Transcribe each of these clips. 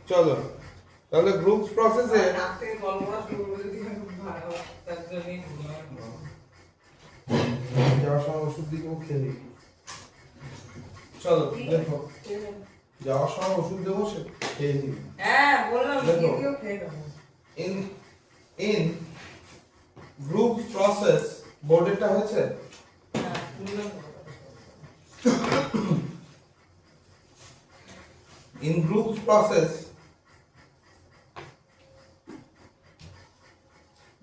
চলো তাহলে গ্রুপস প্রসেসে যাওয়ার সময় ওষুধ দিকেও খেয়ে নিই। চলো দেখো যাওয়ার সময় ওষুধ দেবো সে খেয়ে নিই। হ্যাঁ বললাম দেখো দিদিও খেয়ে নেবো। in group process বোর্ডেরটা হয়েছে হ্যাঁ বললাম। in group process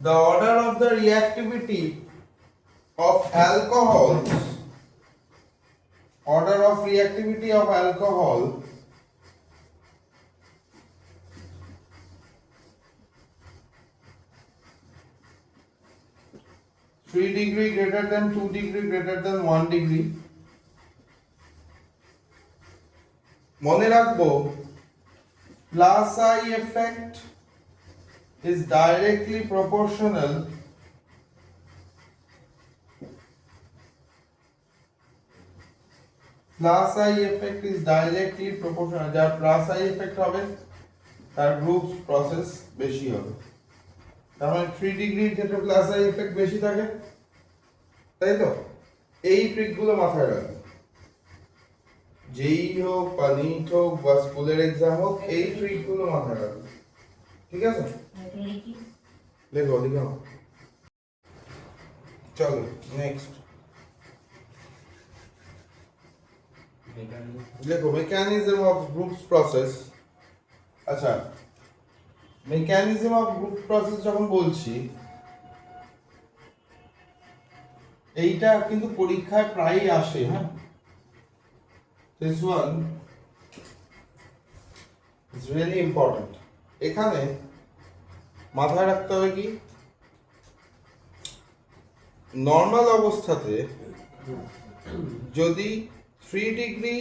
the order of the reactivity of alcohols three degree greater than 2 degree greater than 1 degree মনে রাখবো plus I effect is directly proportional যার plus I effect হবে তার গ্রুপস প্রসেস বেশি হবে। তার মানে 3 ডিগ্রির ক্ষেত্রে প্লাস আই এফেক্ট বেশি থাকে, তাই তো? এই ট্রিকগুলো মাথায় রাখবে, যেই হোক বা নিট হোক বা স্কুলের এক্সাম হোক, এই ট্রিকগুলো মাথায় রাখবে, ঠিক আছে? দেখো দেখো চলো নেক্সট দেখো মেকানিজম অফ গ্রুপস প্রসেস। আচ্ছা, মেকানিজম অফ গ্রুপ প্রসেস যখন বলছি, এইটা কিন্তু পরীক্ষায় প্রায়ই আসে। হ্যাঁ, this one is really important. এখানে মাথায় রাখতে হবে কি, নর্মাল অবস্থাতে যদি 3 ডিগ্রি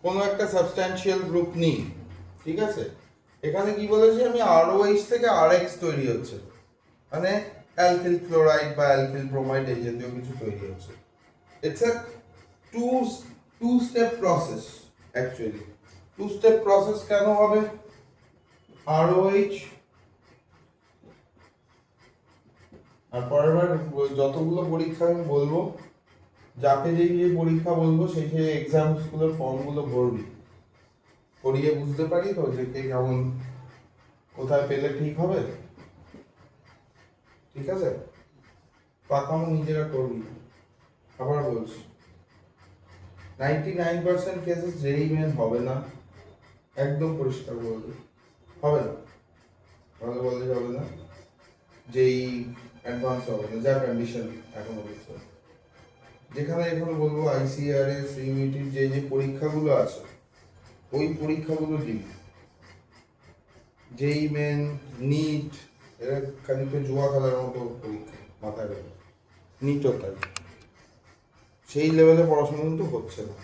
কোনো একটা সাবস্ট্যান্সিয়াল গ্রুপ নিই, ঠিক আছে, এখানে কি বলেছি আমি, ROH থেকে RX তৈরি হচ্ছে, মানে অ্যালকিল ক্লোরাইড বা অ্যালকিল ব্রোমাইড এই জাতীয় কিছু তৈরি হচ্ছে। It's a two step process actually. Two step process কেন হবে? ROH আর পরের বার যতগুলো পরীক্ষা আমি বলবো, যাকে যেই পরীক্ষা বলবো সেই সেই এক্সাম স্কুলের ফর্মগুলো ভরবি, পড়িয়ে বুঝতে পারি তো যে কে কেমন কোথায় পেলে ঠিক হবে, ঠিক আছে? পাকামো নিজেরা করবি। আবার বলছি, 99% কেসেস যেই মেন হবে না, একদম পরিষ্কার বলবি, হবে না, ভালো বললে হবে না, যেই অ্যাডভান্স হবে না, যা কন্ডিশন এখনো বলছে। যেখানে এখনো বলবো ICRS, ইউনিটির যে যে পরীক্ষাগুলো আছে, ওই পরীক্ষাগুলো দিবি। যেই মেন, নিট, এরা খানিকটা জুয়া খেলার মতো পরীক্ষা, মাথায় রাখবে। নিটও তাই, সেই লেভেলে পড়াশোনা কিন্তু হচ্ছে না।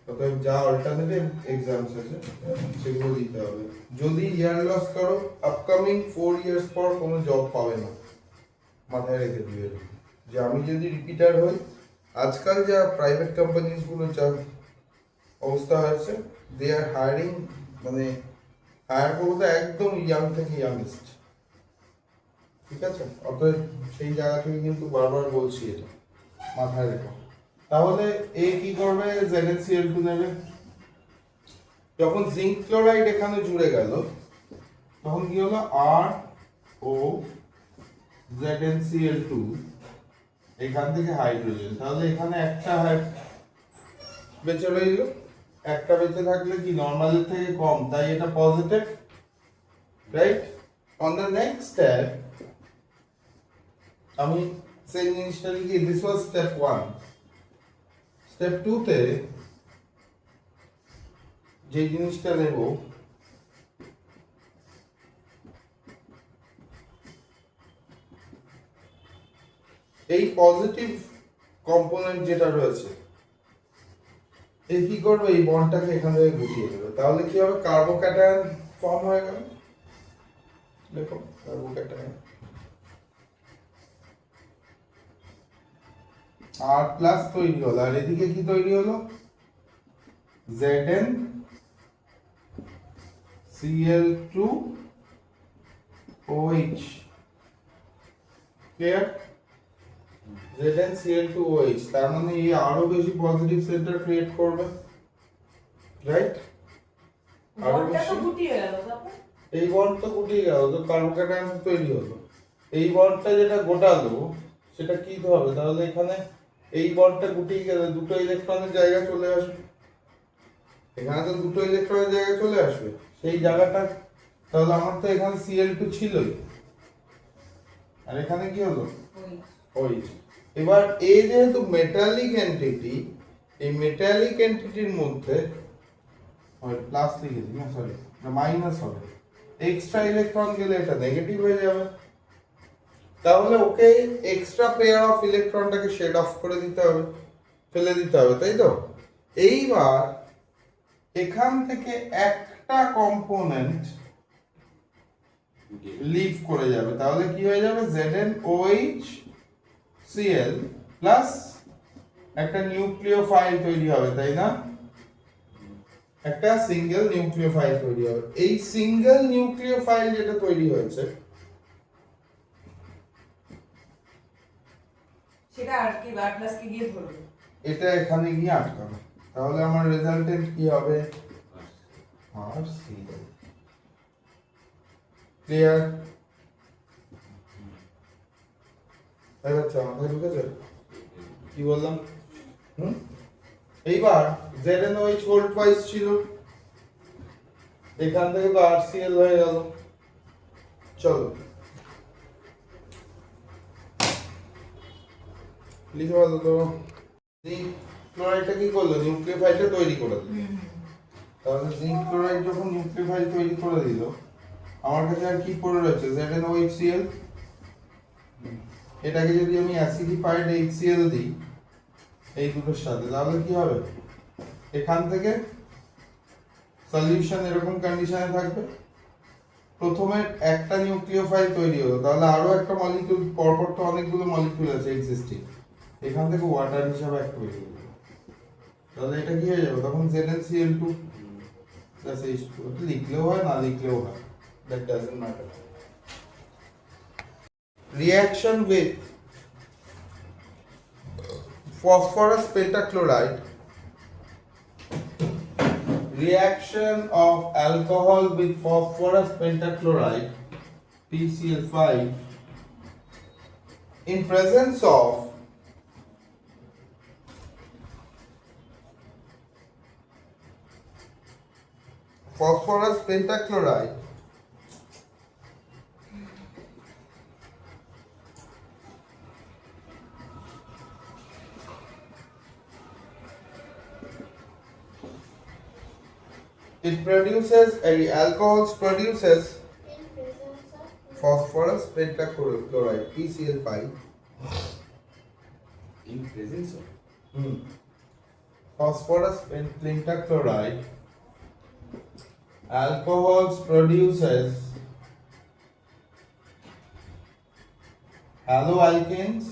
অতএব যা অল্টারনেটিভ এক্সামস আছে সেগুলো দিতে হবে। যদি ইয়ার লস করো, আপকামিং 4 ইয়ার্স পর কোনো জব পাবে না, মাথায় রেখে দিবে যে আমি যদি রিপিটার হই। আজকাল যা প্রাইভেট কোম্পানিজগুলো যা অবস্থা হয়েছে, দে আর হায়ারিং, মানে হায়ার করবো তো একদম ইয়াং থেকে ইয়াংগেস্ট, ঠিক আছে? অতএব সেই জায়গা থেকে কিন্তু বারবার বলছি এটা মাথায় রেখো। তাহলে এ কি করবে? ZnCl2 নেবে। যখন জিঙ্ক ক্লোরাইড এখানে জুড়ে গেল, তখন কি হলো? RO ZnCl2, এখান থেকে হাইড্রোজেন, তাহলে এখানে একটা বেঁচে রইল। একটা বেঁচে থাকলে কি নর্মালের থেকে কম, তাই এটা positive, right? On the next step আমি সেই জিনিসটা লিখি, দিস ওয়াজ স্টেপ 1। স্টেপ 2 তে যে জিনিসটা নেব, এই পজিটিভ কম্পোনেন্ট যেটা রয়েছে, এই কি করবে? এই বন্ডটাকে এখান থেকে গুটিয়ে দেবে। তাহলে কি হবে? কার্বোক্যাটায়ন ফর্ম হয়ে গেল। দেখো কার্বোক্যাটায়ন আর প্লাস তৈরি হলো, আর এদিকে কি তৈরি হলো? Zn Cl2OH ক্লিয়ার ZnCl2OH তার মানে এই আরো বেশি পজিটিভ সেন্টার ক্রিয়েট করবে রাইট আরো বলটা তো বেশি গুটিয়ে গেল তারপর এই বন্ড তো গুটিয়ে গেল তো কার্বোক্যাটায়ন তৈরি হলো এই বন্ডটা যেটা গোটালো সেটা কি হবে তাহলে এখানে এই বন্ডটা গুটিয়ে গেলে দুটো ইলেকট্রনের জায়গা চলে আসবে এখানে তো দুটো ইলেকট্রনের জায়গা চলে আসবে সেই জায়গাটা তাহলে আমার তো এখানে Cl2 ছিলই আর এখানে কি হলো ওই OH এবার এই যেহেতু মেটালিক এন্টিটি এই মেটালিক এন্টিটির মধ্যে প্লাস লিখেছি না সরি না মাইনাস হবে এক্সট্রা ইলেকট্রন গেলে এটা নেগেটিভ হয়ে যাবে তাহলে ওকে এক্সট্রা পেয়ার অফ ইলেকট্রনটাকে শেড অফ করে দিতে হবে ফেলে দিতে হবে তাই তো এইবার এখান থেকে একটা কম্পোনেন্ট লিভ করে যাবে তাহলে কি হয়ে যাবে ZnOHCl প্লাস একটা নিউক্লিওফাইল তৈরি হবে তাই না একটা সিঙ্গেল নিউক্লিওফাইল তৈরি হবে এই সিঙ্গেল নিউক্লিওফাইল যেটা তৈরি হয়েছে সেটা আর কি বার প্লাস কি গিয়ে ধরবে এটা এখানে গিয়ে আটকাবে তাহলে আমার রেজাল্টেন্ট কি হবে RCl ক্লিয়ার আচ্ছা মাথায় ঢুকেছে কি বললাম এইবার ZnOH ভোল্ট ওয়াইজ ছিল এখান থেকে তো RCl হয়ে গেল চলো লিখে ভালো তো জিঙ্ক ক্লোরাইডটা কি করলো নিউক্লিওফাইলটা তৈরি করে দিল তাহলে জিঙ্ক ক্লোরাইড যখন নিউক্লিওফাইল তৈরি করে দিল আমার কাছে আর কি পড়ে রয়েছে ZnOHCl এটাকে যদি আমি অ্যাসিডিফাইড HCl দিই এই দুটোর সাথে তাহলে কি হবে এখান থেকে সলিউশন এরকম কন্ডিশনে থাকবে প্রথমে একটা নিউক্লিওফাইল তৈরি হলো তাহলে আরো একটা মলিকিউল পরপর তো অনেকগুলো মলিকিউল আছে এক্সিস্টিং এখান থেকে ওয়াটার হিসাবে একটা বেরিয়ে গেল তাহলে এটা কি হয়ে যাবে তখন ZnCl2 প্লাস H2 এটা লিখলেও হয় না লিখলেও হয় that doesn't matter reaction with phosphorus pentachloride reaction of alcohol with phosphorus pentachloride PCl5 in presence of phosphorus pentachloride it produces alcohols produces phosphorus pentachloride PCl5 in presence of phosphorus pentachloride alcohols produces haloalkanes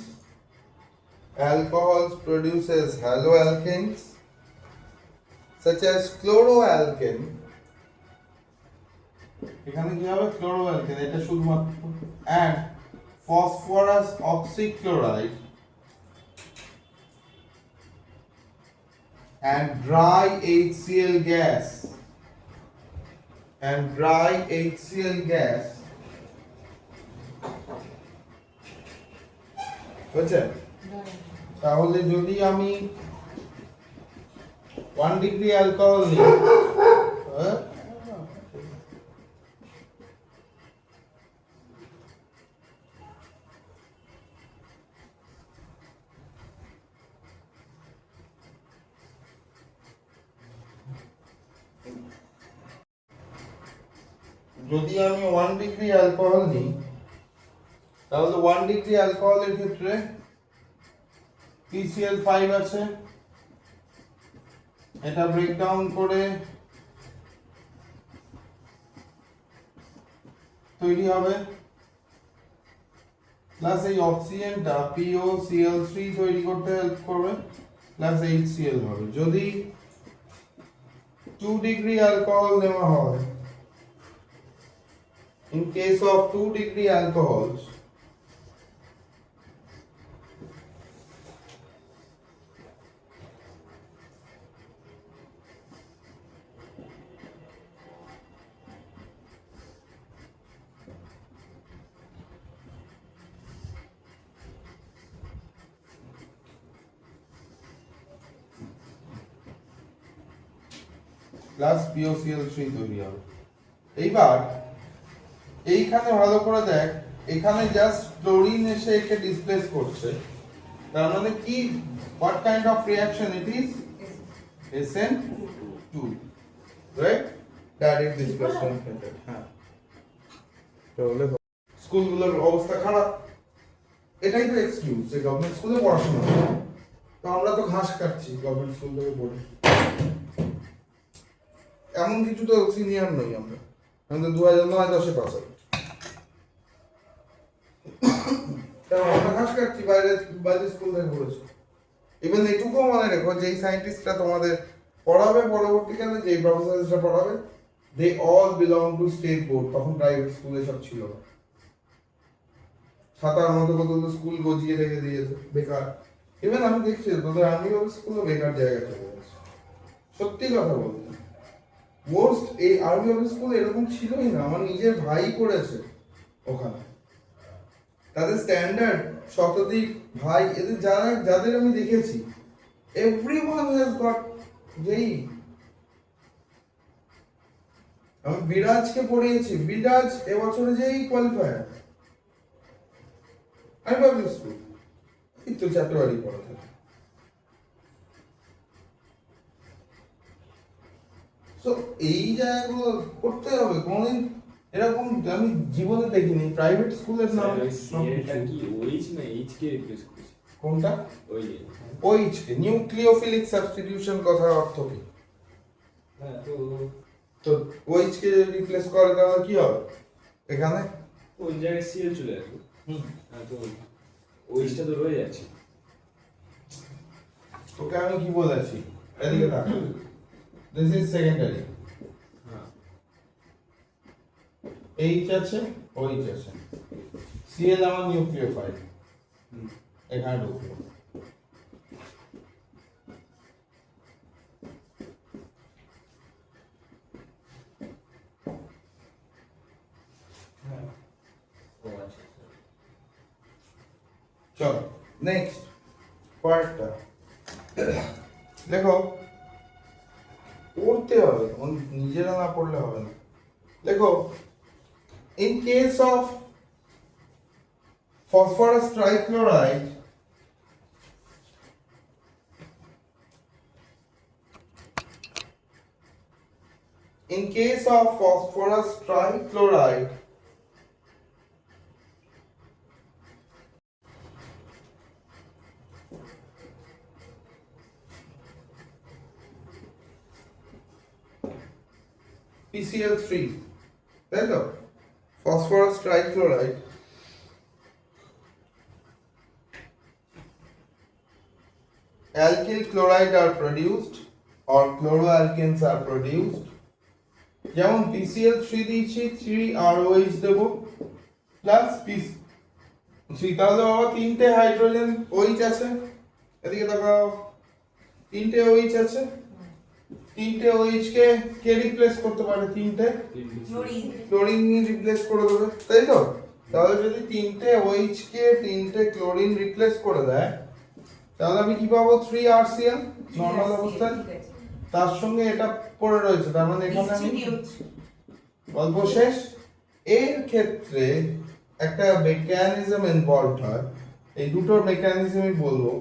alcohols produces haloalkanes such as chloroalkane এখানে কি হবে chloroalkane এটা শুধুমাত্র and phosphorus oxychloride and dry HCl gas বুঝছে তাহলে যদি আমি 1 degree alcohol নিই যদি আমি 1 ডিগ্রি অ্যালকোহল নিই তাহলে 1 ডিগ্রি অ্যালকোহলের ক্ষেত্রে PCl5 আছে এটা ব্রেকডাউন করে তৈরি হবে প্লাস এই অক্সিজেনটা POCl3 তৈরি করতে হেল্প করবে প্লাস HCl হবে যদি 2 ডিগ্রি অ্যালকোহল নেওয়া হয় In case of 2-degree alcohols, plus POCl3 তৈরি হবে। এইবার এইখানে ভালো করে দেখ, এখানে জাস্ট ক্লোরিন এসে একে ডিসপ্লেস করছে, তার মানে কি, what kind of reaction it is? SN2, right? Direct displacement method. হ্যাঁ, তাহলে স্কুলগুলোর অবস্থা খারাপ, এটাই তো এক্সকিউজ যে গভর্নমেন্ট স্কুলে পড়াশোনা হয়। তো আমরা তো ঘাস কাটছি গভর্নমেন্ট স্কুল থেকে পড়ে, এমন কিছু তো সিনিয়র নই আমরা, আমি তো 2009-10 পাস আউট। আমরা ঘাস কাটছি, বাইরে বাইরে স্কুল থেকে পড়েছি। ইভেন এটুকু মনে রেখো, যেই সায়েন্টিস্টরা তোমাদের পড়াবে পরবর্তীকালে, যেই প্রফেসররা পড়াবে, they all belong to state board. তখন প্রাইভেট স্কুলে সব ছিল না। ছাতার মতো কতগুলো স্কুল গজিয়ে রেখে দিয়েছে বেকার। ইভেন আমি দেখছি তোদের আর্মি স্কুলও বেকার জায়গা চলে গেছে, সত্যি কথা বলতে। মোস্ট এই আর্মি অফিস স্কুল এরকম ছিলই না। আমার নিজের ভাই পড়েছে ওখানে, তাদের স্ট্যান্ডার্ড, শতাধিক ভাই, এদের যাদের আমি দেখেছি, এভরিওয়ান হ্যাজ গট যেই। আমি বিরাজকে পড়িয়েছি, বিরাজ এবছরে যেই কোয়ালিফায়ার। আমি পাবলিক স্কুল, এই তো চারটেবাড়ি পড়া থাকে। তো এই জায়গাগুলো করতে হবে। কোনদিন এরকম আমি জীবনে দেখিনি প্রাইভেট স্কুলের নাম। এটা কি ওইচ না এইচ কে রিপ্লেস করেছে? কোনটা? ওই ওইচ কে, নিউক্লিওফিলিক সাবস্টিটিউশন কথার অর্থ কি? হ্যাঁ, তো তো ওইচ কে রিপ্লেস করে তাহলে কি হবে এখানে? ওই জায়গায় সিএল চলে আসবে। হ্যাঁ, তো ওইচটা তো রয়ে যাচ্ছে। তোকে আমি কি বলেছি, এদিকে দেখ, দিস ইজ সেকেন্ডারি। হ্যাঁ, এইচ আছে, ওইচ আছে, সিএল আমার নিউক্লিওফাইল, এখানে ঢুকলো। ও আচ্ছা। চলো নেক্সট পয়েন্টটা দেখো, পড়তে হবে, নিজেরা না পড়লে হবে না। দেখো, in case of phosphorus trichloride, in case of phosphorus trichloride, PCl3, তাই তো, phosphorus trichloride, alkyl chloride are produced or chloroalkanes are produced। যেমন PCl3 দিয়েছি, 3ROH দেব প্লাস PC3, তাহলে বাবা তিনটে হাইড্রোজেন OH আছে, এদিকে তাকাও, তিনটে OH আছে। তিনটে OH কে রিপ্লেস করতে পারে? তিনটে ক্লোরিন রিপ্লেস করে দেবে, তাই তো? তাহলে যদি তিনটে OH কে তিনটে ক্লোরিন রিপ্লেস করে দেয়, তাহলে আমি কি পাবো? 3RCl নরমাল অবস্থায়, তার সঙ্গে এটা পড়ে রয়েছে, তার মানে এখানে আমি গল্প শেষ। এর ক্ষেত্রে একটা মেকানিজম ইনভলভ হয়, এই দুটোর মেকানিজমই বলবো।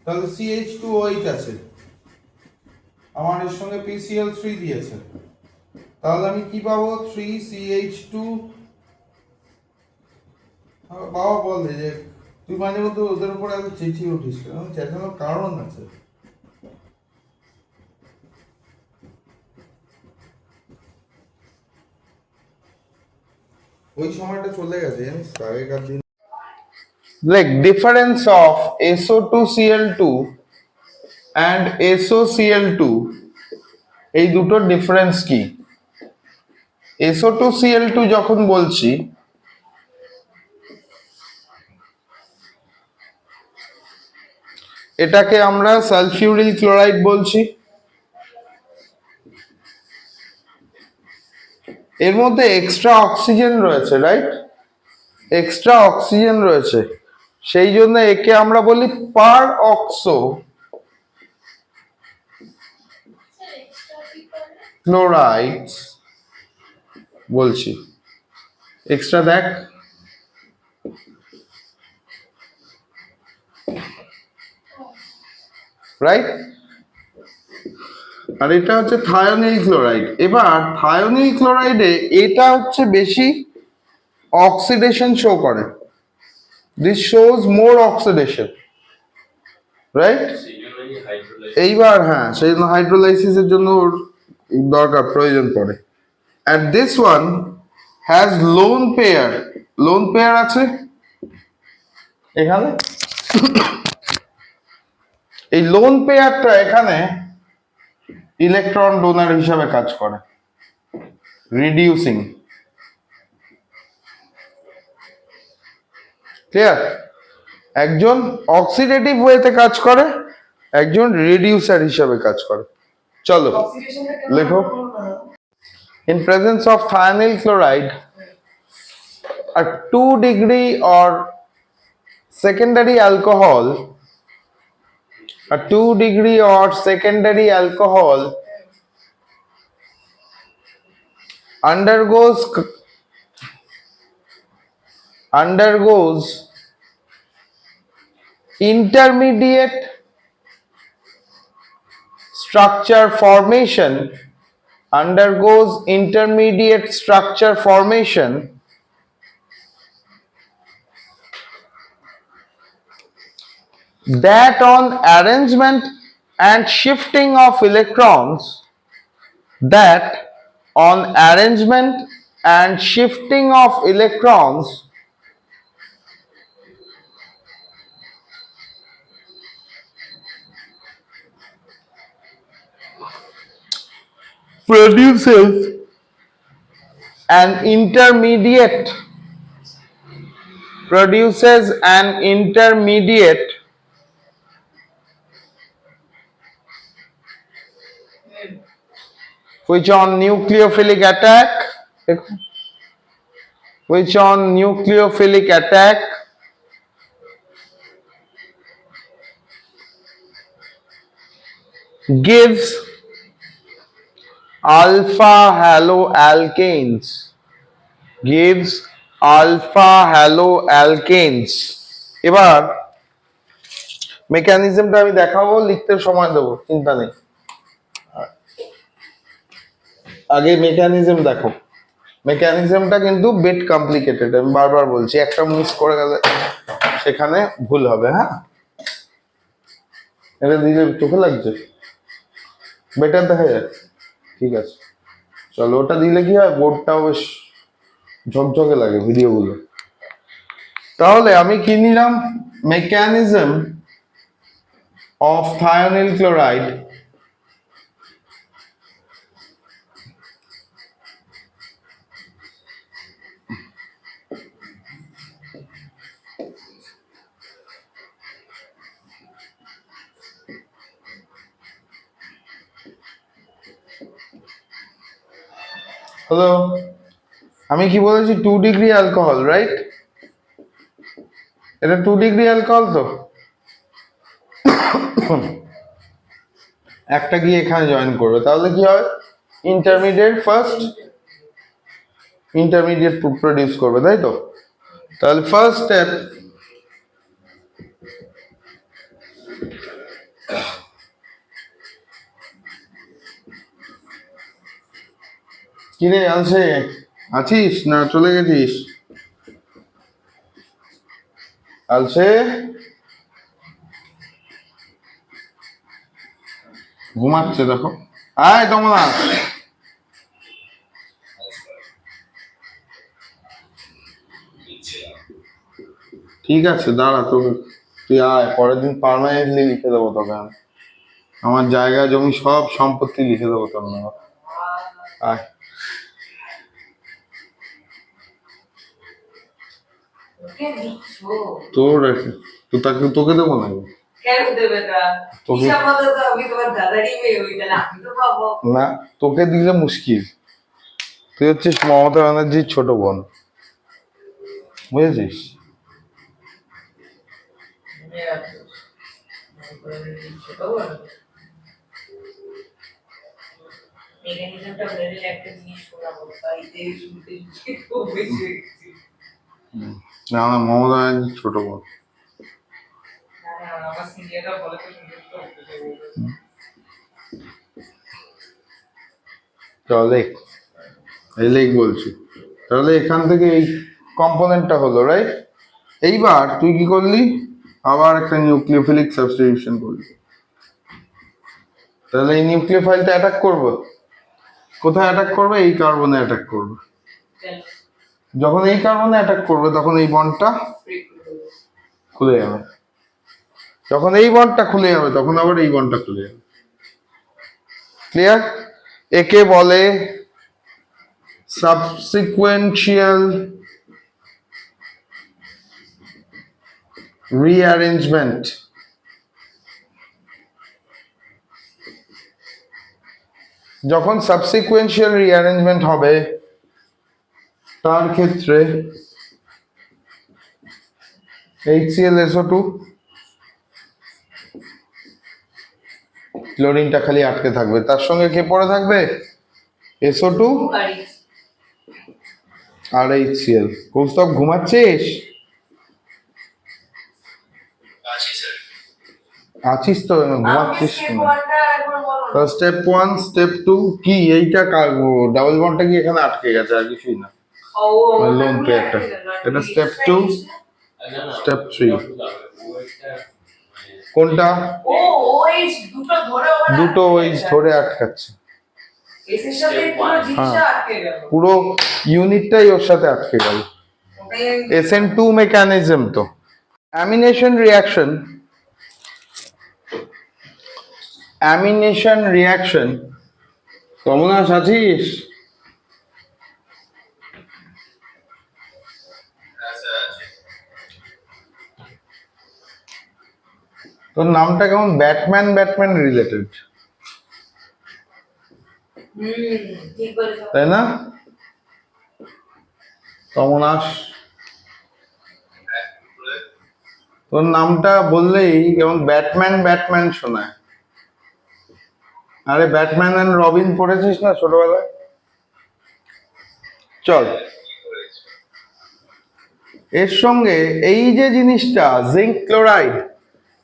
তাহলে CH2OH আছে, আমার এর সঙ্গে PCl3 দিয়েছে, তাহলে আমি কি পাবো? 3CH2। বাবা বলে যে তুই মাঝে মধ্যে ওদের উপরে এত চেঁচিয়ে উঠিস, কারণ চেঁচানোর কারণ আছে। ওই সময়টা চলে গেছে জানিস, আগেকার দিন। Like difference of SO2Cl2 and SOCl2, এই দুটোর ডিফারেন্স কি? SO2Cl2 যখন বলছি, এটাকে আমরা সালফিউরিল ক্লোরাইড বলছি। এর মধ্যে এক্সট্রা অক্সিজেন রয়েছে, রাইট? এক্সট্রা অক্সিজেন রয়েছে, সেই জন্য একে আমরা বলি পার অক্সো ক্লোরাইড বলছি। এক্সট্রা দেখ, রাইট? আর এটা হচ্ছে থায়োনিল ক্লোরাইড। এবার থায়োনিল ক্লোরাইডে এটা হচ্ছে বেশি অক্সিডেশন শো করে। This shows more oxidation, right? এইবার হ্যাঁ, সেই জন্য হাইড্রোলাইসিসের জন্য ওর দরকার, প্রয়োজন পড়ে। and this one has lone pair, lone pair আছে এখানে। এই লোন পেয়ারটা এখানে ইলেকট্রন ডোনার হিসাবে কাজ করে, রিডিউসিং। ক্লিয়ার? একজন অক্সিডেটিভ ওয়েতে কাজ করে, একজন রিডিউসার হিসাবে কাজ করে। চলো অক্সিডেশনটা কেমন লেখো। In presence of thionyl chloride, a 2-degree or secondary alcohol, a 2-degree or secondary alcohol undergoes intermediate structure formation, undergoes intermediate structure formation that on arrangement and shifting of electrons, that on arrangement and shifting of electrons produces an intermediate which on nucleophilic attack gives alpha haloalkanes, এবার মেকানিজমটা আমি দেখাবো, লিখতে সময় দেবো, চিন্তা নেই। আগে mechanism দেখো। মেকানিজমটা কিন্তু বেট কমপ্লিকেটেড, আমি বারবার বলছি, একটা মিস করে গেলে সেখানে ভুল হবে। হ্যাঁ, এটা দিলে চোখে লাগছে, বেটার দেখা যায়, ঠিক আছে। চলো, ওটা দিলে কি হয়, বোর্ডটাও বেশ ঝকঝকে লাগে ভিডিওগুলো। তাহলে আমি কি নিলাম, mechanism of thionyl chloride. Hello, আমি কি বলেছি, 2 ডিগ্রি অ্যালকোহল, রাইট? এটা 2 ডিগ্রি অ্যালকোহল তো, একটা গিয়ে এখানে জয়েন করবে, তাহলে কি হয়, ইন্টারমিডিয়েট প্রডিউস করবে, তাই তো? তাহলে ফার্স্ট স্টেপ, কিরে আনছে, আছিস না চলে গেছিস? আলসে ঘুমাচ্ছে, দেখো। আয় তোমরা, ঠিক আছে দাঁড়া, তোকে তুই আয়, পরের দিন পার্মানেন্টলি লিখে দেবো তোকে আমি, আমার জায়গা জমি সব সম্পত্তি লিখে দেবো তোর নামে। আয়। ওকে দিচ্ছো তোর তো তাকে তোকে দেবো না কেন দেবে না তোকে- হিসাব মতো তো আমি তোমার দাদারই মেয়ে হই তাহলে আমি তো পাবো না, তোকে দিলে মুশকিল। তুই হচ্ছিস মমতা ব্যানার্জির ছোট বোন, বুঝেছিস? মেকানিজমটা বলে দিলে একটা জিনিস শোনাবো বাড়িতে শুনতে শুনতে খুব বেশি হয়ে গেছে। না না, মমতা ব্যানার্জির ছোট বোন। না, না, আমার সিনিয়ররা বলে তো শুনতে তো তাহলে এই বলছি, তাহলে এখান থেকে এই কম্পোনেন্টটা হলো, রাইট? এইবার তুই কি করলি? আবার একটা নিউক্লিওফিলিক সাবস্টিটিউশন করলি। তাহলে এই নিউক্লিওফাইলটা অ্যাটাক করবে কোথায়? অ্যাটাক করবে এই কার্বনে অ্যাটাক করবে। যখন এই কার্বনে অ্যাটাক করবে তখন এই বন্ডটা খুলে যাবে। যখন এই বন্ডটা খুলে যাবে তখন আবার এই বন্ডটা খুলে যাবে। ক্লিয়ার? একে বলে সাবসিকুয়েন্সিয়াল রিঅ্যারেঞ্জমেন্ট। যখন সাবসিকুয়েন্সিয়াল রিঅ্যারেঞ্জমেন্ট হবে তার ক্ষেত্রে HClSO2 ক্লোরিনটা খালি আটকে থাকবে, তার সঙ্গে কে পড়ে থাকবে? SO2 আর HCl। কৌস্তব ঘুমাচ্ছিস? আছিস তো, ঘুমাচ্ছিস না। স্টেপ 1 স্টেপ 2 কি? এইটা ডাবল বন্ডটা কি এখানে আটকে গেছে, আর কিছুই না। লোন পে একটা, এটা স্টেপ 2 স্টেপ 3। কোনটা? দুটো ওইচ ধরে আটকাচ্ছে। পুরো ইউনিটটাই ওর সাথে আটকে গেল। SN2 মেকানিজম তো। Amination reaction. কমলাস আছিস? তোর নামটা কেমন ব্যাটম্যান রিলেটেড, তাই না? কমলাস, তোর নামটা বললেই কেমন ব্যাটম্যান শোনায়। আরে ব্যাটম্যান এন্ড রবিন পড়েছিস না ছোটবেলায়? চল, এর সঙ্গে এই যে জিনিসটা জিঙ্ক ক্লোরাইড,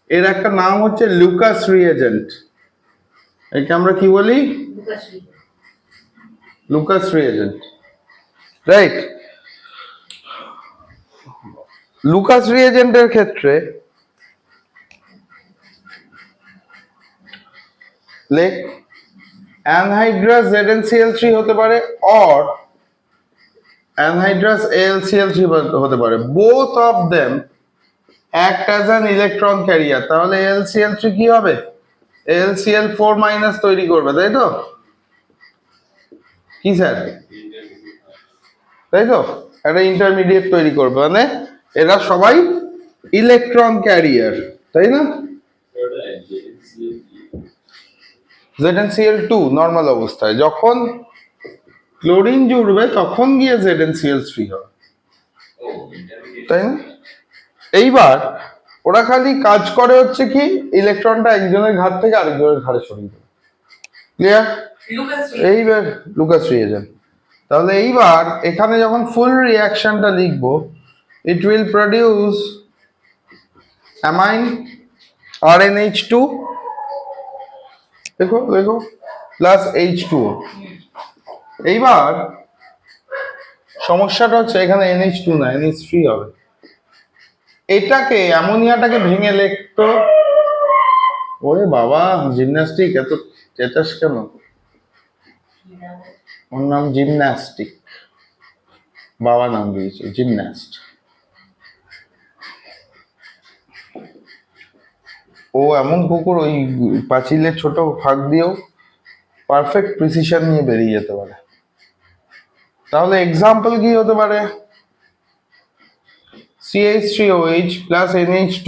এর একটা নাম হচ্ছে লুকাস রিএজেন্ট। একে আমরা কি বলি? Lucas reagent, right? লুকাস রিএজেন্টের ক্ষেত্রে লেখ অ্যানহাইড্রাস ZnCl3 হতে পারে অর অ্যানহাইড্রাস AlCl3 হতে পারে। Both of them act as an electron career. তাহলে AlCl3 কি হবে? AlCl4- তৈরি করবে, তাই তো? কি স্যার? তাই তো, একটা ইন্টারমিডিয়েট তৈরি করবে, মানে এরা সবাই ইলেকট্রন ক্যারিয়ার, তাই না? ZnCl2 নর্মাল অবস্থায়, যখন ক্লোরিন জুড়বে তখন গিয়ে ZnCl3 হবে, তাই না? এইবার ওরা খালি কাজ করে হচ্ছে কি, ইলেকট্রনটা একজনের ঘাট থেকে আরেকজনের ঘাড়ে সরিয়ে দেবে। ক্লিয়ার? এইবার লুকাস রিএজেন্ট। তাহলে এইবার এখানে যখন ফুল রিঅ্যাকশনটা লিখবো, it will produce amine RnH2, দেখো প্লাস H2O। এইবার সমস্যাটা হচ্ছে এখানে NH2 না, NH3 হবে। এটাকে অ্যামোনিয়াটাকে ভেঙে লিখতো, ওরে বাবা জিমন্যাস্টিক, এত চেতাস কেন? ওর নাম জিমন্যাস্টিক, বাবা নাম দিয়েছে জিমন্যাস্ট। ও এমন কুকুর, ওই পাঁচিলের ছোট ফাঁক দিয়েও পারফেক্ট প্রিসিশন নিয়ে বেরিয়ে যেতে পারে। তাহলে এক্সাম্পল কি হতে পারে? CH3OH প্লাস NH2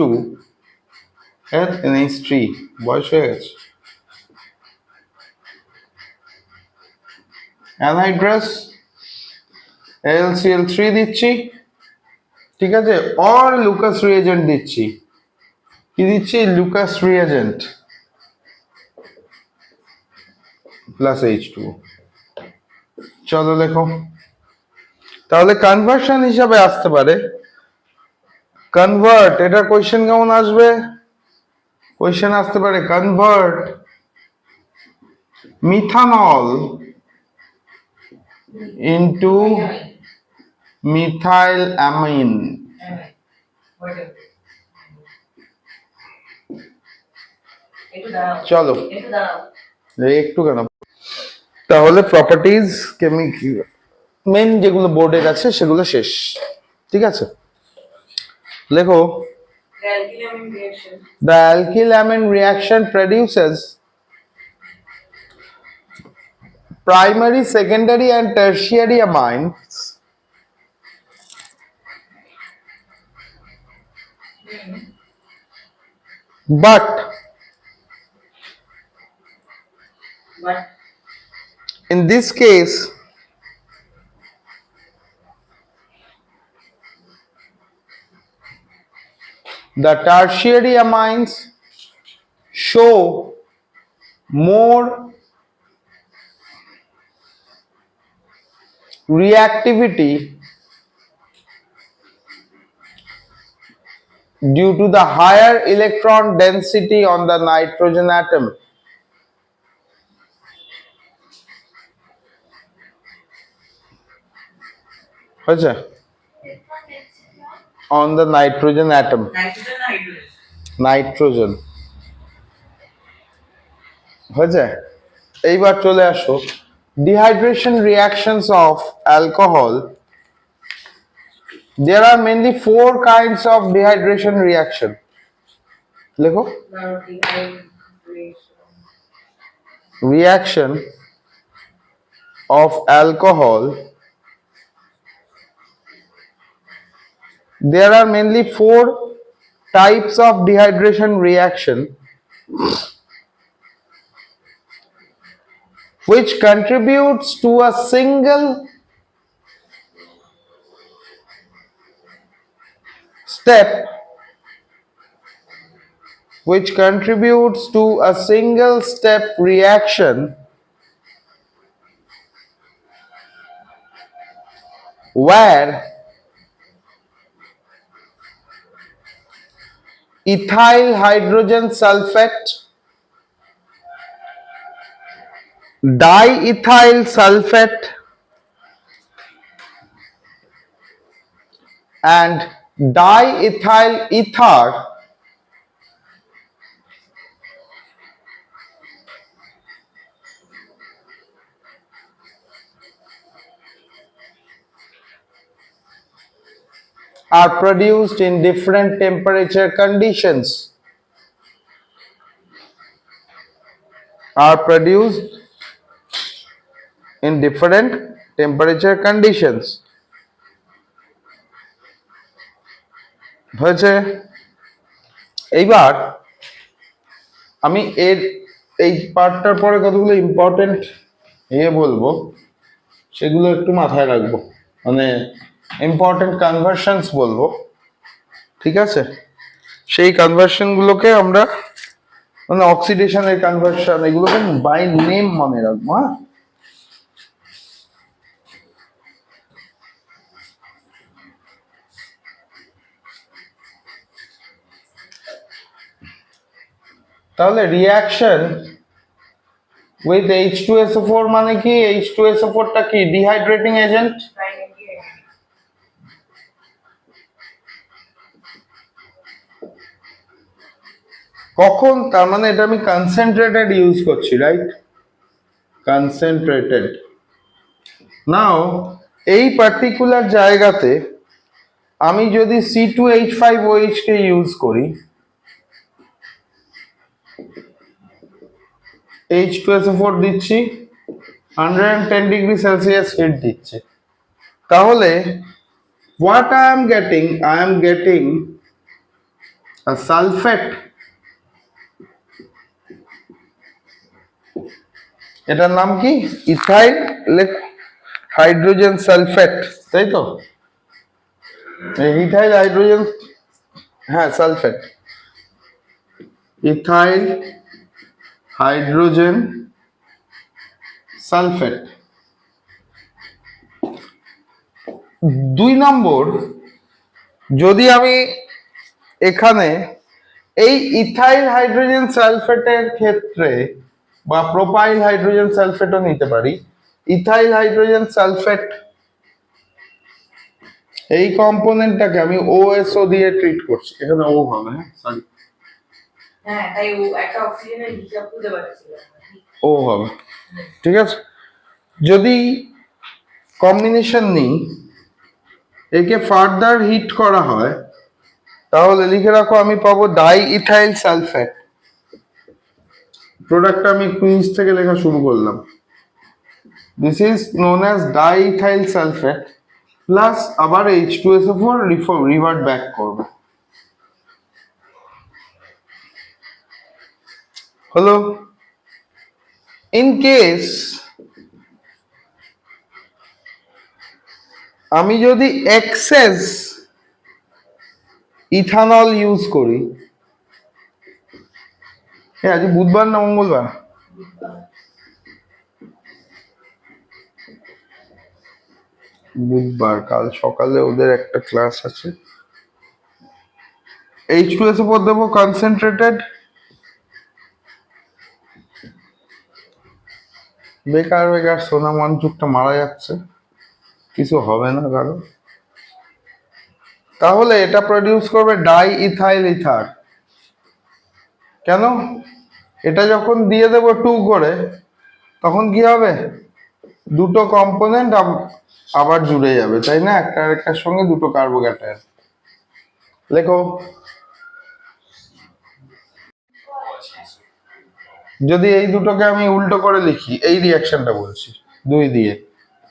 NH3 বয়স হয়ে গেছে অ্যানহাইড্রাস LCl3 দিচ্ছি, ঠিক আছে, অর লুকাস রিএজেন্ট দিচ্ছি। কি দিচ্ছি? Lucas reagent plus H2। চলো লেখো। তাহলে কনভার্সন হিসাবে আসতে পারে কনভার্ট, এটা কোয়েশ্চেন কেমন আসবে? কোয়েশ্চেন আসতে পারে convert methanol into methyl amine. একটু দাঁড়াও, চলো একটু দাঁড়াও। একটু কেন, তাহলে প্রপার্টিজ মেন যেগুলো বোর্ডের আছে সেগুলো শেষ, ঠিক আছে। লেখো The alkylamine reaction. the alkylamine reaction produces primary, secondary and tertiary amines but But in this case the tertiary amines show more reactivity due to the higher electron density on the nitrogen atom. হয়েছে? On the nitrogen atom, nitrogen or hydrogen? Nitrogen হয়েছে। এইবার চলে আসো dehydration reactions of alcohol. There are mainly 4 kinds of dehydration reaction. লেখো No, dehydration. reaction of alcohol. There are mainly 4 types of dehydration reaction which contributes to a single step reaction where ethyl hydrogen sulfate, diethyl sulfate and diethyl ether are produced in different temperature conditions. Are produced in different temperature conditions. হয়েছে। এইবার আমি এই পার্টটার পরে কতগুলো important বলবো, সেগুলো একটু মাথায় রাখবো, মানে ইম্পর্টেন্ট কনভার্সনস বলবো, ঠিক আছে। সেই কনভার্সন গুলোকে আমরা মানে অক্সিডেশনের কনভার্সন, এগুলোকে বাই নেম মনে রাখবো। হ্যাঁ, তাহলে রিঅ্যাকশন উইথ H2SO4 মানে কি? H2SO4 টা কি? Dehydrating agent. কখন? তার মানে এটা আমি কনসেন্ট্রেটেড ইউজ করছি, রাইট? কনসেন্ট্রেটেড। নাও এই পার্টিকুলার জায়গাতে আমি যদি C2H5OH কে ইউজ করি, H2SO4 দিচ্ছি, 110 ডিগ্রি সেলসিয়াস হিট দিচ্ছে, তাহলে What I am getting a sulfate. এটার নাম কি? ইথাইল হাইড্রোজেন সালফেট, তাই তো? ইথাইল হাইড্রোজেন, হ্যাঁ সালফেট, ইথাইল হাইড্রোজেন সালফেট। 2 নম্বর, যদি আমি এখানে এই ইথাইল হাইড্রোজেন সালফেটের ক্ষেত্রে বা প্রোপাইল হাইড্রোজেন সালফেটও নিতে পারি, ইথাইল হাইড্রোজেন সালফেট এই কম্পোনেন্টটাকে আমি OSO দিয়ে ট্রিট করছি, এখানে ও হবে, হ্যাঁ সরি হ্যাঁ, তাই ও একটা অক্সিজেনের হিসাব খুঁজে পাচ্ছিল না। ও হবে, ঠিক আছে। যদি কম্বিনেশন নিই, একে ফার্দার হিট করা হয়, তাহলে লিখে রাখো আমি পাবো ডাই ইথাইল সালফেট। প্রোডাক্টটা আমি কুইজ থেকে লেখা শুরু করলাম। This is known as diethyl sulphate plus আবার H2SO4 রিভার্ট ব্যাক করবে। হলো। ইন কেস আমি যদি এক্সেস ইথানল ইউজ করি, আজ বুধবার না মঙ্গলবার? বুধবার, কাল সকালে ওদের একটা ক্লাস আছে। H2SO4 দেবো কনসেন্ট্রেটেড, বেকার বেকার সোনা মঞ্চুকটা মারা যাচ্ছে, কিছু হবে না কারো। তাহলে এটা প্রডিউস করবে ডাই ইথাইল ইথার। কেন? এটা যখন দিয়ে দেবো 2 করে, তখন কি হবে? দুটো কম্পোনেন্ট আবার জুড়ে যাবে, তাই না? একটা আরেকটার সঙ্গে দুটো কার্বোক্যাটায়ন। লেখো। যদি এই দুটোকে আমি উল্টো করে লিখি, এই রিয়াকশনটা বলছি 2 দিয়ে,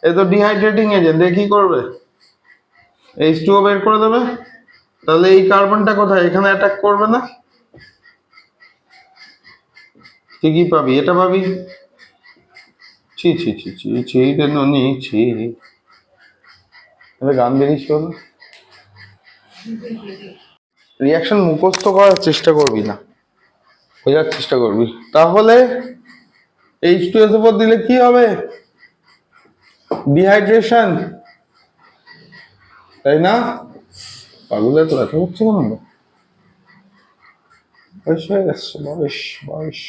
এ তো ডিহাইড্রেটিং এজেন্ট, এ কি করবে? H2O বের করে দেবে। তাহলে এই কার্বনটা কোথায়? এখানে অ্যাটাক করবে না? তুই কি পাবি? এটা পাবি। ছি ছি ছি ছি ছি রে ননি ছি। এটা গান বেরিয়েছিল না? রিয়াকশন মুখস্থ করার চেষ্টা করবি না, বোঝার চেষ্টা করবি। তাহলে H2SO4 দিলে কি হবে? ডিহাইড্রেশন, তাই না? পাগলে তো এত হচ্ছে কেন? বয়স হয়ে গেছে, বয়স বয়স।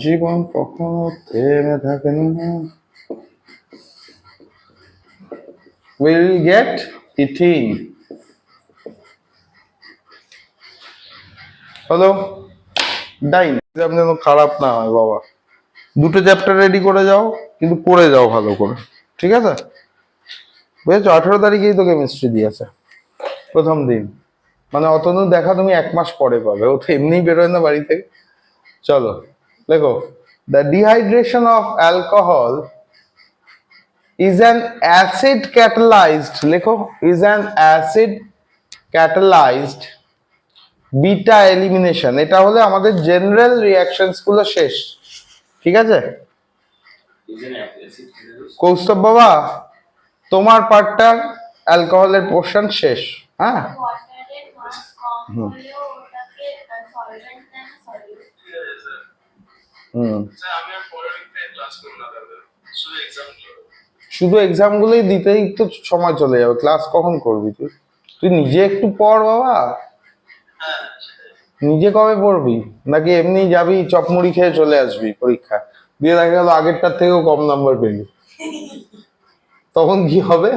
জীবন কখনো থেমে থাকে না। We will get ethene. হলো। ডাইন এক্সাম যেন খারাপ না হয় বাবা। 2টো চ্যাপ্টার রেডি করে যাও, কিন্তু পড়ে যাও ভালো করে, ঠিক আছে? বুঝেছো? 18 তারিখেই তো কেমিস্ট্রি দিয়েছে প্রথম দিন, মানে অতনু দেখা তুমি 1 মাস পরে পাবে, ও তো এমনিই বেরোয় না বাড়ি থেকে। চলো লেখো, the dehydration of alcohol is an acid catalyzed, লেখো, is an acid catalyzed beta elimination। এটা হলে আমাদের জেনারেল রিঅ্যাকশনস গুলো শেষ, ঠিক আছে? কৌস্তব বাবা, তোমার পার্টটা অ্যালকোহলের পোর্শন শেষ, হ্যাঁ? শুধু এক্সাম গুলোই দিতেই তো সময় চলে যাবে, ক্লাস কখন করবি তুই? তুই নিজে একটু পড় বাবা। নিজে কবে পড়বি? নাকি এমনি যাবি চপমুড়ি খেয়ে চলে আসবি পরীক্ষা দিয়ে, দেখা গেল আগেরটার থেকেও কম নাম্বার পেলি, তখন কি হবে?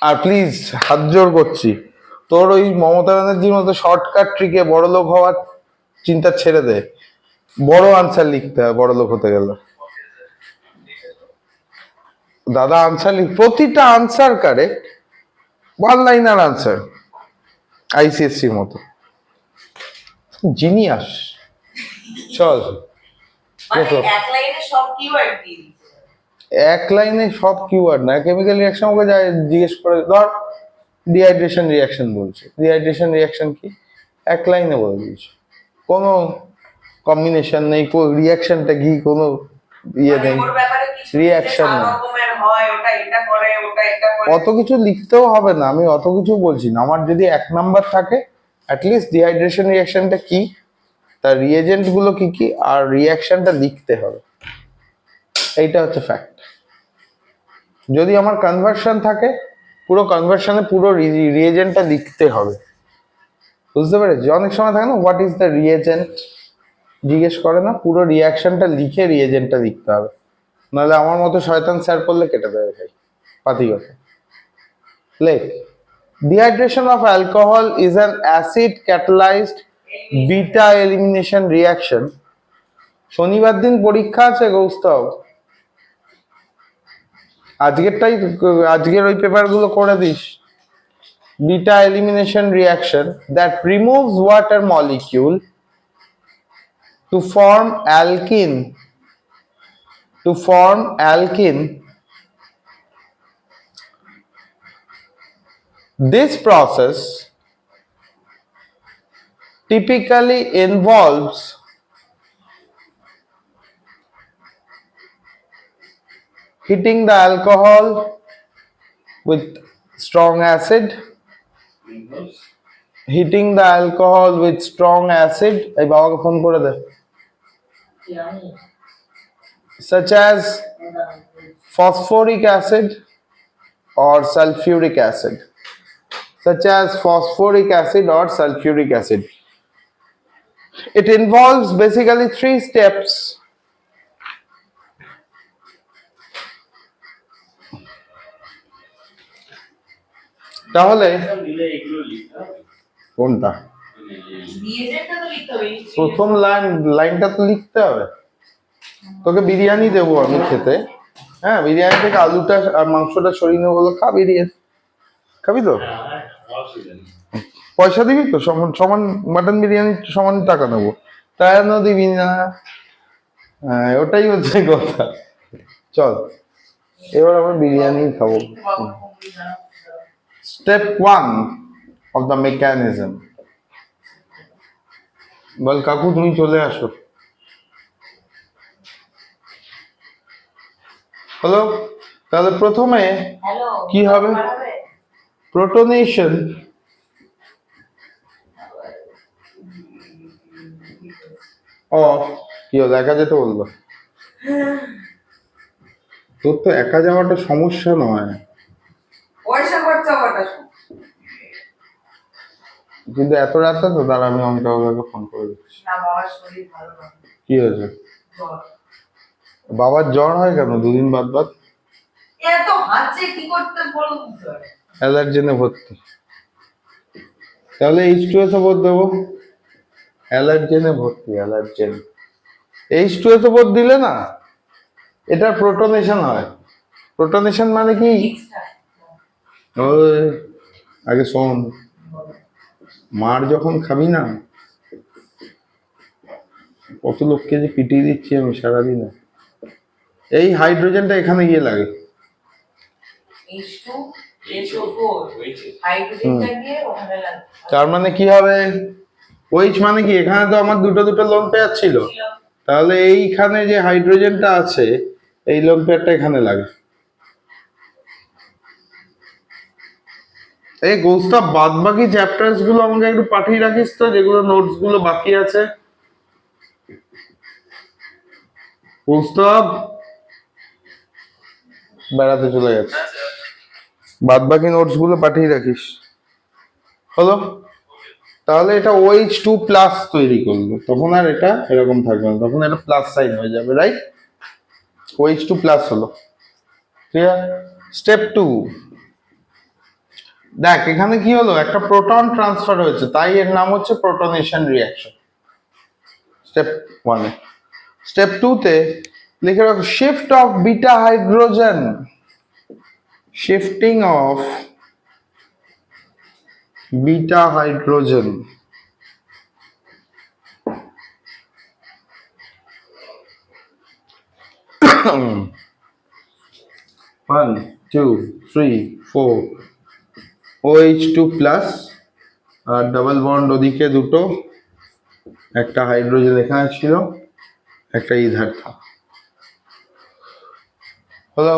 আর প্লিজ হাত জোর করছি, তোর ওই মমতা ব্যানার্জির মতো শর্টকাট ট্রিকে বড়লোক হওয়ার চিন্তা ছেড়ে দে। বড় আনসার লিখতে হয় বড়লোক হতে গেলে। দাদা আনসার প্রতিটা answer correct, 1 liner answer, ICSC মতো। জিনিয়াস। চল মানে দেখো, এক লাইনে সব কিওয়ার্ড দিয়ে দিতে হবে। এক লাইনে সব কিওয়ার্ড না, কেমিক্যাল রিয়াকশন ওকে যা জিজ্ঞেস করে, ধর ডিহাইড্রেশন রিয়াকশন বলছে, ডিহাইড্রেশন রিয়াকশন কি, এক লাইনে বলে দিয়েছে, কোনো কম্বিনেশন নেই, রিয়াকশনটা কি, কোনো ইয়ে মানে নেই, ওর ব্যাপারে কিছু নেই যে রিয়াকশন চার নেই। রকমের হয়, ওটা এটা করে, ওটা এটা করে। অত কিছু লিখতেও হবে না, আমি অত কিছু বলছি না। আমার যদি এক নাম্বার থাকে, অ্যাটলিস্ট ডিহাইড্রেশন রিয়াকশনটা কি, তার রিয়েজেন্ট গুলো কি কি, আর রিয়াকশনটা লিখতে হবে, এইটা হচ্ছে ফ্যাক্ট। যদি আমার কনভার্সন থাকে, পুরো কনভার্সনে পুরো রিয়েজেন্টটা লিখতে হবে, বুঝতে পেরেছি? অনেক সময় থাকে না, হোয়াট ইজ দ্য রিয়েজেন্ট জিজ্ঞেস করে না, পুরো রিয়াকশনটা লিখে রিয়েজেন্টটা লিখতে হবে, নাহলে আমার মতো শয়তান স্যার পড়লে কেটে দেবে ভাই, পাতি কথা। লেখ, dehydration of alcohol is an acid catalyzed beta elimination reaction. শনিবার দিন পরীক্ষা আছে গৌস্তব, আজকের ওই পেপারগুলো করে this. Beta elimination reaction that removes water molecule to form alkene. This process typically involves heating the alcohol with strong acid, এই বাবাকে ফোন করে দে, such as phosphoric acid or sulfuric acid, It involves basically 3 steps. তাহলে কোনটা রিয়েজেন্টটা তো লিখতে হবে। প্রথম লাইনটা তো লিখতে হবে। তোকে বিরিয়ানি দেবো আমি খেতে, হ্যাঁ, বিরিয়ানি থেকে আলুটা আর মাংসটা সরিয়ে নেবো, বলো খা বিরিয়ানি, খাবি তো? পয়সা দিবি তো, সমান সমান মাটন বিরিয়ানি সমান টাকা নেবো, তাই না দিবি না? হ্যাঁ, ওটাই হচ্ছে কথা। চল এবার আমরা বিরিয়ানি খাবো। Step 1 of the mechanism. বল কাকু তুমি চলে আসো। হ্যালো, তাহলে প্রথমে কি হবে? প্রোটনেশন অফ, কি হলো, একা যেতে বললো? তোর তো একা যাওয়াটা সমস্যা নয়, পয়সা খরচা হওয়াটা কিন্তু এত রাতে তো, তার আমি অমিতাভ কাকাকে ফোন করে দিচ্ছি। না, বাবার শরীর ভালো না। কি হয়েছে? জ্বর। বাবার জ্বর হয় কেন দুদিন বাদ বাদ? এত হাঁচে কি করতে বলো বুঝতে পারে। অ্যালার্জেনে ভর্তি, তাহলে H2SO4 দেবো। অ্যালার্জেনে ভর্তি, H2SO4 দিলে না এটা প্রোটনেশন হয়। প্রোটনেশন মানে কি? ওই আগে শোন, মার যখন খাবি না, কত লোককে যে পিটিয়ে দিচ্ছি আমি সারাদিনে, এই হাইড্রোজেনটা এখানে গিয়ে লাগে। তার মানে কি হবে? OH মানে কি, এখানে তো আমার দুটো লোন পেয়ার ছিল, তাহলে এইখানে যে হাইড্রোজেনটা আছে এই লোন পেয়ারটা এখানে লাগে। এই গোস্তা বাদ বাকি চ্যাপ্টার্স গুলো আমাকে একটু পাঠিয়ে রাখিস তো, যেগুলো নোটস গুলো বাকি আছে। গোস্তাব বেড়াতে চলে গেছে, বাদ বাকি নোটস গুলো পাঠিয়ে রাখিস। হলো, তাহলে এটা OH2+ তৈরি করলো, তখন আর এটা এরকম থাকবে না, তখন এটা প্লাস সাইন হয়ে যাবে, রাইট? OH2+ হলো, ক্লিয়ার? স্টেপ 2, দেখ এখানে কি হলো, একটা প্রোটন ট্রান্সফার হয়েছে, তাই এর নাম হচ্ছে প্রোটনেশন রিঅ্যাকশন। স্টেপ 1 এ। স্টেপ 2 তে লিখে রাখো shift of beta hydrogen, shifting of beta hydrogen 1 2 3 4 OH2 plus আর ডাবল বন্ড ওদিকে দুটো, একটা হাইড্রোজেন এখানে ছিল, একটা ইথার থাক হলো।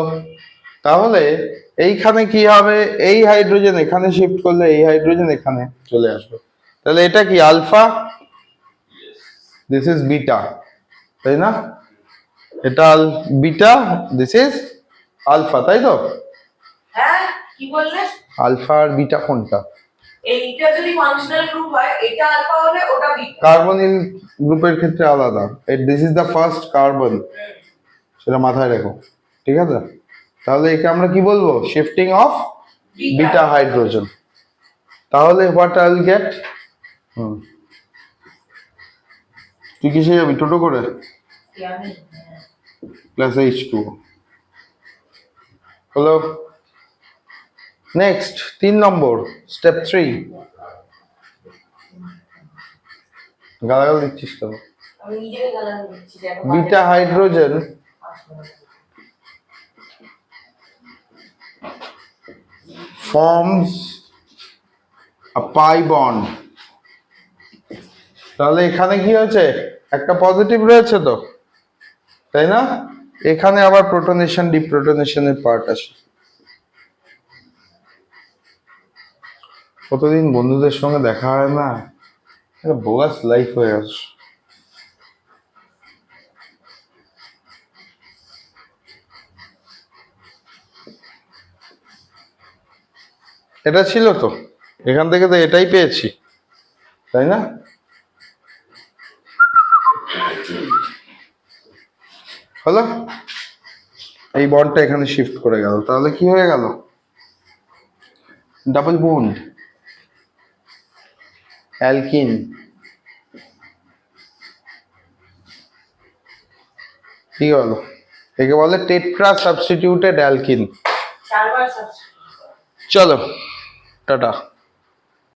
তাহলে এইখানে কি হবে, এই হাইড্রোজেন এখানে শিফট করলে এই হাইড্রোজেন এখানে চলে আসবে, তাহলে এটা কি আলফা, দিস ইজ বিটা, তাই না? এটা বিটা, দিস ইজ আলফা, তাই তো? হ্যাঁ কি বললে? আলফা আর বিটা কোনটা? এইটা যদি ফাংশনাল গ্রুপ হয় এটা আলফা হলে ওটা বিটা। কার্বনিল গ্রুপের ক্ষেত্রে আলাদা, this is the first carbon, সেটা মাথায় রেখো, ঠিক আছে? তাহলে একে আমরা কি বলবো, শিফটিং অফ বিটা হাইড্রোজেন। তাহলে হোয়াট আই উইল গেট, তুই কিসে যাবি, টোটো করে? প্লাস H2 হলো। নেক্সট 3 নম্বর, স্টেপ 3। গালাগাল দিচ্ছিস কেন? আমি নিজেই গালাগাল দিচ্ছি যে এখন beta hydrogen forms a pi bond। তাহলে এখানে কি হয়েছে, একটা পজিটিভ রয়েছে তো, তাই না? এখানে আবার প্রোটনেশন ডিপ্রোটনেশনের পার্ট আছে। কতদিন বন্ধুদের সঙ্গে দেখা হয় না, একটা বোগাস লাইফ হয়ে গেছে। এটা ছিল তো, এখান থেকে তো এটাই পেয়েছি, তাই না? হলো, এই বন্ডটা এখানে শিফট করে গেল, তাহলে কি হয়ে গেল, ডাবল বন্ড অ্যালকিন। কি হলো, একে বলে টেট্রা সাবস্টিটিউটেড অ্যালকিন। 4 বার সাবস্টিটিউট। চলো টাটা।